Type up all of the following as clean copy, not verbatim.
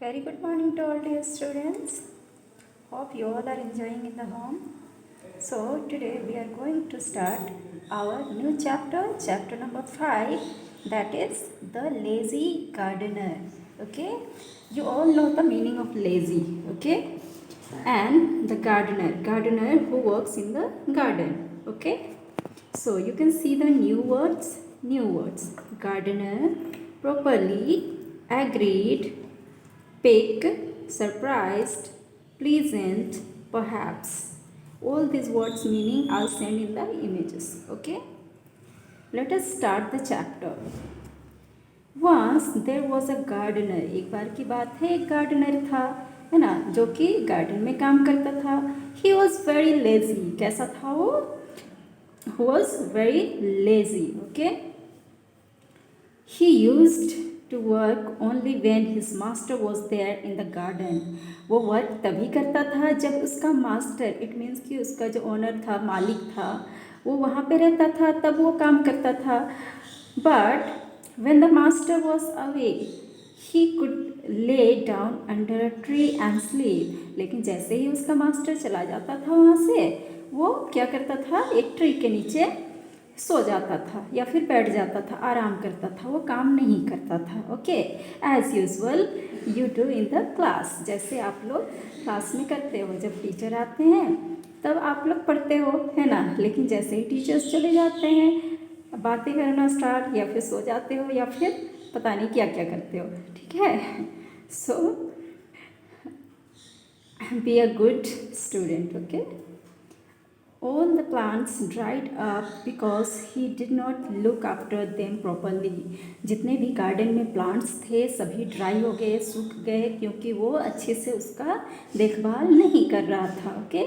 Very good morning to all dear students. Hope you all are enjoying in the home. So today we are going to start our new chapter, chapter number 5, that is the lazy gardener. Okay, you all know the meaning of lazy. Okay, and the gardener who works in the garden. Okay, so you can see the new words. Gardener, properly, agreed, pick, surprised, pleasant, perhaps. All these words meaning I'll send in the images. Okay. Let us start the chapter. Once there was a gardener. एक बार की बात है, एक gardener था, है ना, जो कि गार्डन में काम करता था. He was very lazy. कैसा था वो? He was very lazy. Okay. He used to work only when his master was there in the garden. वो वर्क तभी करता था जब उसका मास्टर, इट मीन्स कि उसका जो ओनर था, मालिक था, वो वहाँ पे रहता था, तब वो काम करता था. But when the master was away, he could lay down under a tree and sleep. लेकिन जैसे ही उसका मास्टर चला जाता था वहाँ से, वो क्या करता था? एक ट्री के नीचे सो जाता था या फिर बैठ जाता था, आराम करता था, वो काम नहीं करता था. Okay, as usual you do in the class. जैसे आप लोग क्लास में करते हो, जब टीचर आते हैं तब आप लोग पढ़ते हो, है ना. लेकिन जैसे ही टीचर्स चले जाते हैं, बातें करना स्टार्ट, या फिर सो जाते हो, या फिर पता नहीं क्या क्या करते हो. ठीक है. So be a good student. Okay. All the plants dried up because he did not look after them properly. जितने भी गार्डन में प्लांट्स थे सभी ड्राई हो गए, सूख गए, क्योंकि वो अच्छे से उसका देखभाल नहीं कर रहा था. Okay.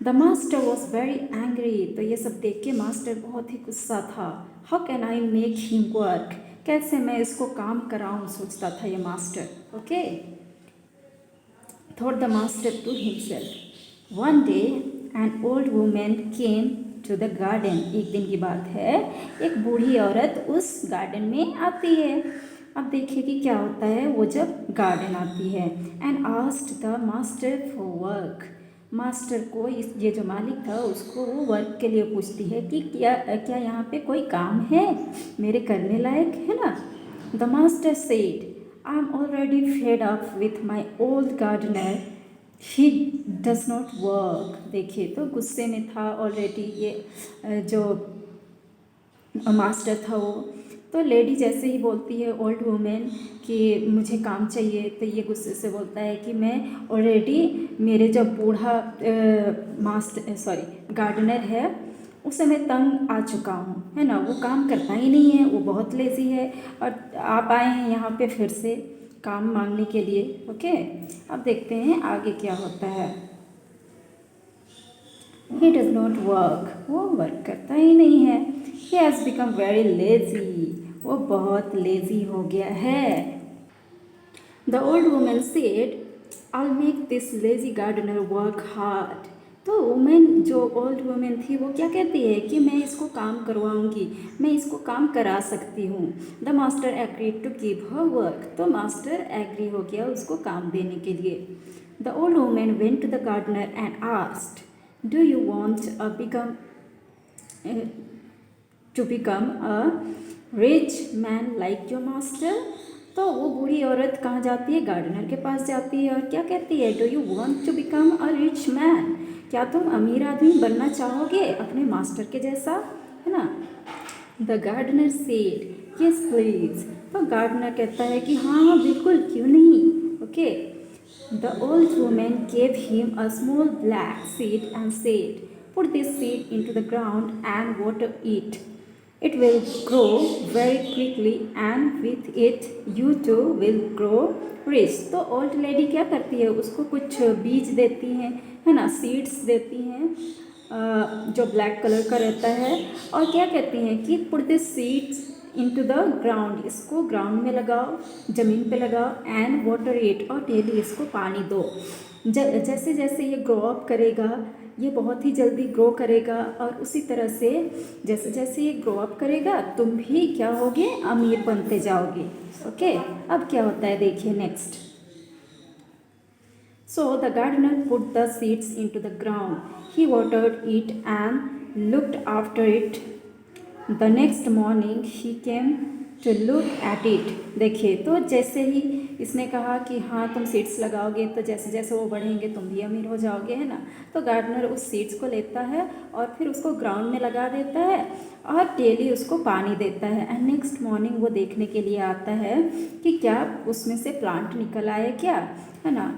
The master was very angry. तो ये सब देख के मास्टर बहुत ही गुस्सा था. How can I make him work. कैसे मैं इसको काम कराऊँ, सोचता था ये master. Okay. Thought the master to himself. One day an old women came to the garden. एक दिन की बात है, एक बूढ़ी औरत उस गार्डन में आती है. अब देखिए कि क्या होता है वो जब गार्डन आती है. And asked the master for work. Master को, इस ये जो मालिक था उसको, वो वर्क के लिए पूछती है कि क्या क्या यहाँ पे कोई काम है मेरे करने लायक, है ना. The master said, I am already fed up with my old gardener. He does not work. देखिए, तो गुस्से में था ऑलरेडी ये जो मास्टर था वो. तो लेडी जैसे ही बोलती है, ओल्ड वुमेन, कि मुझे काम चाहिए, तो ये गुस्से से बोलता है कि मैं ऑलरेडी, मेरे जो बूढ़ा गार्डनर है उसे मैं तंग आ चुका हूँ, है ना. वो काम करता ही नहीं है, वो बहुत लेज़ी है, और आप आए हैं यहाँ पे फिर से काम मांगने के लिए. ओके. अब देखते हैं आगे क्या होता है. He does not work. वो वर्क करता ही नहीं है. He has become very lazy. वो बहुत लेजी हो गया है. The old woman said, I'll make this lazy gardener work hard. तो वुमेन, जो ओल्ड वुमेन थी, वो क्या कहती है कि मैं इसको काम करवाऊंगी, मैं इसको काम करा सकती हूँ. The master agreed to give her work. तो मास्टर एग्री हो गया उसको काम देने के लिए. The old women went to the gardener and asked, do you want to become a rich man like your master. तो वो बूढ़ी औरत कहाँ जाती है? गार्डनर के पास जाती है, और क्या कहती है? Do you want to become a rich man. क्या तुम अमीर आदमी बनना चाहोगे अपने मास्टर के जैसा, है ना. The gardener said, yes please. तो गार्डनर कहता है कि हाँ हाँ बिल्कुल, क्यों नहीं. Okay. The old women gave him a small black seed and said, put this seed into the ground and water it. It will grow very quickly and with it you too will grow rich. तो old lady क्या करती है? उसको कुछ बीज देती हैं, है ना, सीड्स देती हैं जो ब्लैक कलर का रहता है, और क्या कहती हैं कि put this seeds into the ground. इसको ग्राउंड में लगाओ, ज़मीन पे लगाओ, एंड वाटर इट, और डेली इसको पानी दो. जैसे जैसे ये ग्रो अप करेगा, ये बहुत ही जल्दी ग्रो करेगा, और उसी तरह से जैसे जैसे ये ग्रो अप करेगा तुम भी क्या होगे? अमीर बनते जाओगे. ओके. अब क्या होता है देखिए next. So the gardener put the seeds into the ground. He watered it and looked after it. The next morning he came to look at it. देखिए, तो जैसे ही इसने कहा कि हाँ तुम सीड्स लगाओगे तो जैसे जैसे वो बढ़ेंगे तुम भी अमीर हो जाओगे, है ना। तो गार्डनर उस सीड्स को लेता है और फिर उसको ग्राउंड में लगा देता है और डेली उसको पानी देता है। एंड नेक्स्ट मॉर्निंग वो देखने के लिए आता है कि क्या उसमें से प्लांट निकल आए क्या, है ना।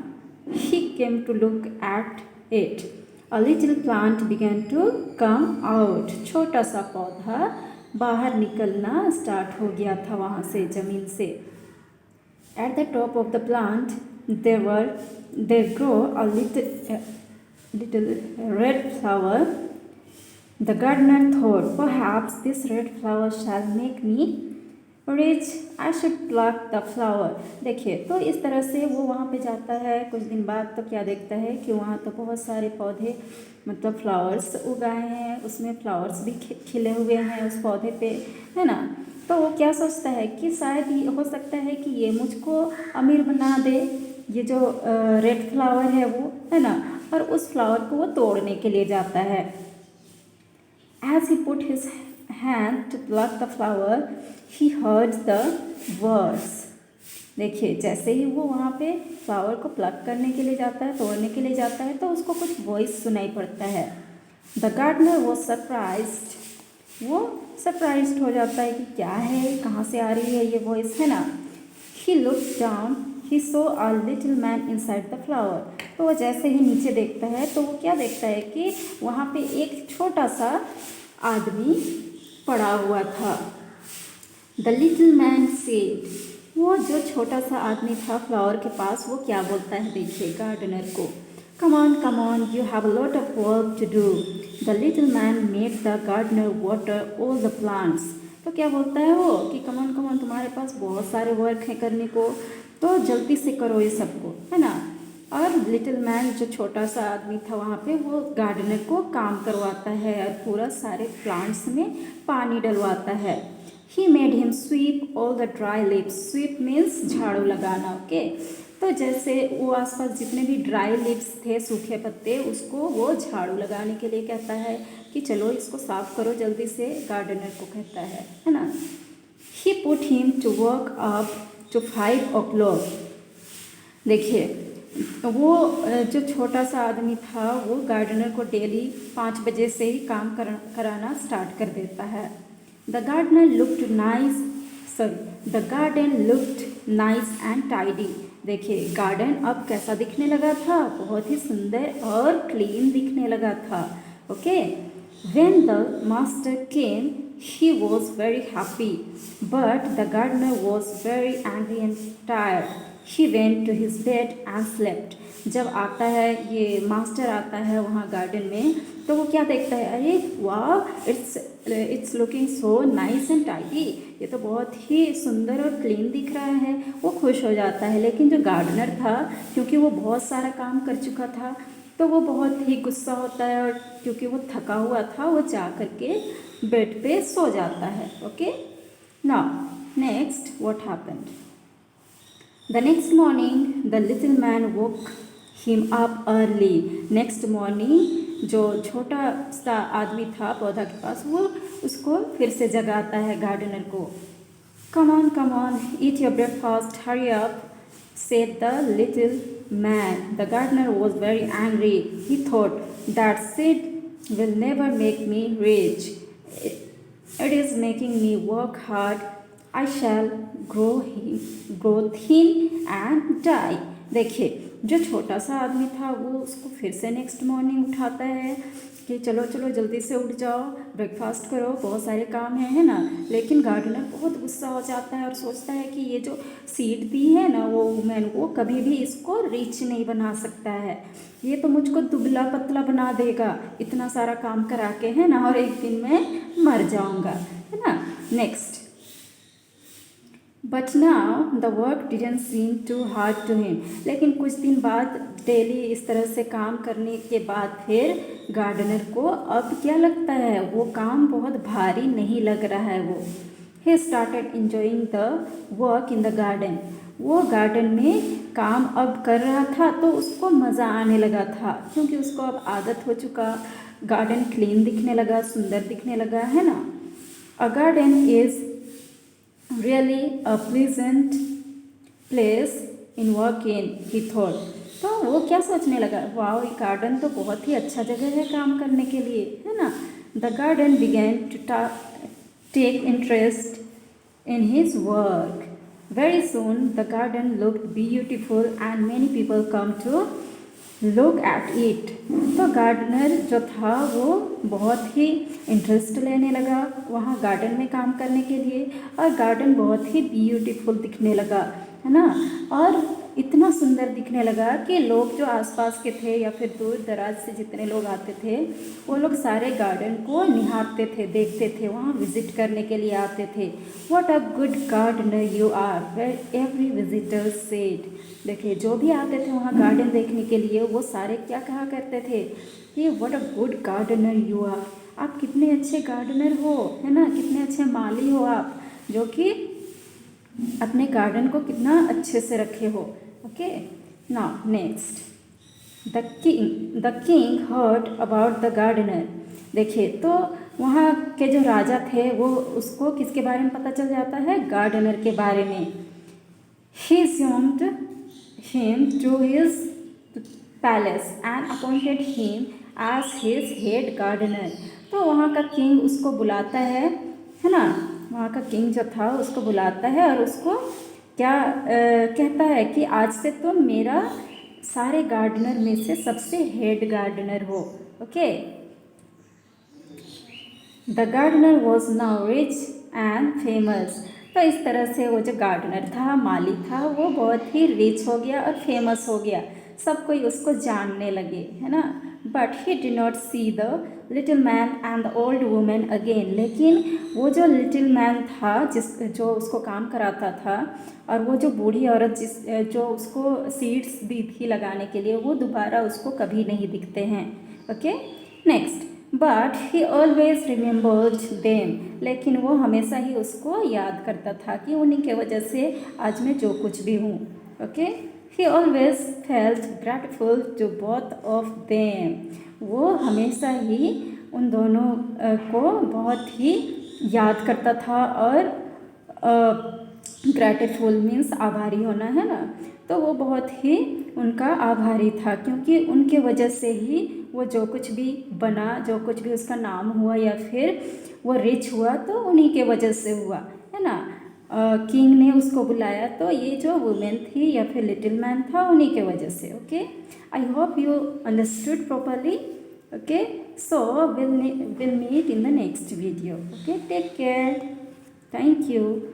He came to look at it. A little plant began to come out. छोटा सा पौधा बाहर निकलना स्टार्ट हो गया था वहाँ से, ज़मीन से। At the top of the plant there grew a little red flower. The gardener thought, perhaps this red flower shall make me rich. I should pluck the flower. देखिए, तो इस तरह से वो वहाँ पे जाता है। कुछ दिन बाद तो क्या देखता है कि वहाँ तो बहुत सारे पौधे मतलब फ्लावर्स उगाए हैं, उसमें फ्लावर्स भी खिले हुए हैं उस पौधे पे, है ना। तो वो क्या सोचता है कि शायद ये हो सकता है कि ये मुझको अमीर बना दे, ये जो रेड फ्लावर है वो, है ना। और उस फ्लावर को वो तोड़ने के लिए जाता है। As he put his hand to pluck the flower, he heard the words. देखिए, जैसे ही वो वहाँ पे फ्लावर को प्लक करने के लिए जाता है, तोड़ने के लिए जाता है, तो उसको कुछ वॉइस सुनाई पड़ता है। The gardener was surprised. वो सरप्राइज्ड हो जाता है कि क्या है, कहाँ से आ रही है ये वॉइस, है ना। He looked down, he so a little man inside the flower. तो वो जैसे ही नीचे देखता है तो वो क्या देखता है कि वहाँ पे एक छोटा सा आदमी पड़ा हुआ था। द लिटिल मैन सेड, वो जो छोटा सा आदमी था फ्लावर के पास, वो क्या बोलता है देखिए गार्डनर को। Come on, you have a lot of work to do. The little man made the gardener water all the plants. तो क्या बोलता है वो कि कम ऑन, तुम्हारे पास बहुत सारे वर्क है करने को, तो जल्दी से करो ये सबको, है ना। और लिटिल मैन जो छोटा सा आदमी था वहाँ पे, वो गार्डनर को काम करवाता है और पूरा सारे प्लांट्स में पानी डलवाता है। He made him sweep all the dry leaves. Sweep means झाड़ू लगाना, ओके। तो जैसे वो आसपास जितने भी ड्राई लिव्स थे, सूखे पत्ते, उसको वो झाड़ू लगाने के लिए कहता है कि चलो इसको साफ करो जल्दी से, गार्डनर को कहता है ना। He put him to work up to 5 o'clock। देखिए, वो जो छोटा सा आदमी था वो गार्डनर को डेली 5 बजे से ही काम कराना स्टार्ट कर देता है। The garden looked nice and tidy. देखिए, गार्डन अब कैसा दिखने लगा था, बहुत ही सुंदर और क्लीन दिखने लगा था, okay. When the master came he was very happy, but the gardener was very angry and tired. He went to his bed and slept. जब आता है ये मास्टर आता है वहाँ गार्डन में, तो वो क्या देखता है, अरे वाह, it's looking so nice and tidy, ये तो बहुत ही सुंदर और क्लीन दिख रहा है। वो खुश हो जाता है। लेकिन जो गार्डनर था, क्योंकि वो बहुत सारा काम कर चुका था, तो वो बहुत ही गुस्सा होता है, और क्योंकि वो थका हुआ था, वो जा करके बेड पे सो जाता है, okay. Now next what happened. The next morning the little man woke him up early. Next morning जो छोटा सा आदमी था पौधा के पास, वो उसको फिर से जगाता है गार्डनर को। Come on, eat your breakfast, hurry up, said the little man. The gardener was very angry. He thought, that seed will never make me rich. It is making me work hard. I shall grow thin and die. देखिए, जो छोटा सा आदमी था वो उसको फिर से नेक्स्ट मॉर्निंग उठाता है कि चलो जल्दी से उठ जाओ, ब्रेकफास्ट करो, बहुत सारे काम हैं, है ना। लेकिन गार्डनर बहुत गुस्सा हो जाता है और सोचता है कि ये जो सीड दी है ना वो वुमेन, वो कभी भी इसको रिच नहीं बना सकता है, ये तो मुझको दुबला पतला बना देगा इतना सारा काम करा के, है ना, और एक दिन मैं मर जाऊंगा, है ना। Next, but now the work didn't seem too hard to him. लेकिन कुछ दिन बाद डेली इस तरह से काम करने के बाद फिर गार्डनर को अब क्या लगता है, वो काम बहुत भारी नहीं लग रहा है। वो he started enjoying the work in the garden. वो गार्डन में काम अब कर रहा था तो उसको मज़ा आने लगा था, क्योंकि उसको अब आदत हो चुका, गार्डन क्लीन दिखने लगा, सुंदर दिखने लगा, है ना। A garden is really a pleasant place in work in he thought. तो वो क्या सोचने लगा, वाह ये गार्डन तो बहुत ही अच्छा जगह है काम करने के लिए, है ना। The garden began to take interest in his work. Very soon the garden looked beautiful and many people come to look at it. तो गार्डनर जो था वो बहुत ही इंटरेस्ट लेने लगा वहाँ गार्डन में काम करने के लिए, और गार्डन बहुत ही ब्यूटीफुल दिखने लगा, है ना। और इतना सुंदर दिखने लगा कि लोग जो आसपास के थे या फिर दूर दराज से जितने लोग आते थे वो लोग सारे गार्डन को निहारते थे, देखते थे, वहाँ विजिट करने के लिए आते थे। What a good gardener you are, where every visitor said. देखिए जो भी आते थे वहाँ गार्डन देखने के लिए वो सारे क्या कहा करते थे कि what a good gardener you are, आप कितने अच्छे गार्डनर हो, है ना, कितने अच्छे माली हो आप, जो कि अपने गार्डन को कितना अच्छे से रखे हो। Okay, now next the king heard about the gardener. देखिए तो वहाँ के जो राजा थे वो उसको किसके बारे में पता चल जाता है, गार्डनर के बारे में। ही summoned him to his palace and appointed him as his head gardener। तो वहाँ का किंग उसको बुलाता है ना, वहाँ का किंग जो था उसको बुलाता है और उसको क्या कहता है कि आज से तुम मेरा सारे गार्डनर में से सबसे हेड गार्डनर हो। Okay, the gardener was now rich and famous. तो इस तरह से वो जो गार्डनर था, माली था, वो बहुत ही रिच हो गया और फेमस हो गया, सब कोई उसको जानने लगे, है ना। But he did not see the little man and the old women again. लेकिन वो जो लिटिल मैन था जो उसको काम कराता था, और वो जो बूढ़ी औरत जो उसको सीड्स दी थी लगाने के लिए, वो दोबारा उसको कभी नहीं दिखते हैं। Okay, next, but he always remembered them. लेकिन वो हमेशा ही उसको याद करता था कि उन्हीं के वजह से आज मैं जो कुछ भी हूँ। Okay, he always felt grateful to both of them. वो हमेशा ही उन दोनों को बहुत ही याद करता था, और ग्रेटिफुल मीन्स आभारी होना, है ना। तो वो बहुत ही उनका आभारी था, क्योंकि उनके वजह से ही वो जो कुछ भी बना, जो कुछ भी उसका नाम हुआ या फिर वो रिच हुआ, तो उन्हीं के वजह से हुआ, है ना। किंग ने उसको बुलाया तो ये जो वुमेन थी या फिर लिटिल मैन था, उन्हीं के वजह से। Okay, I hope you understood properly. Okay, so we'll meet in the next video. Okay, take care. Thank you.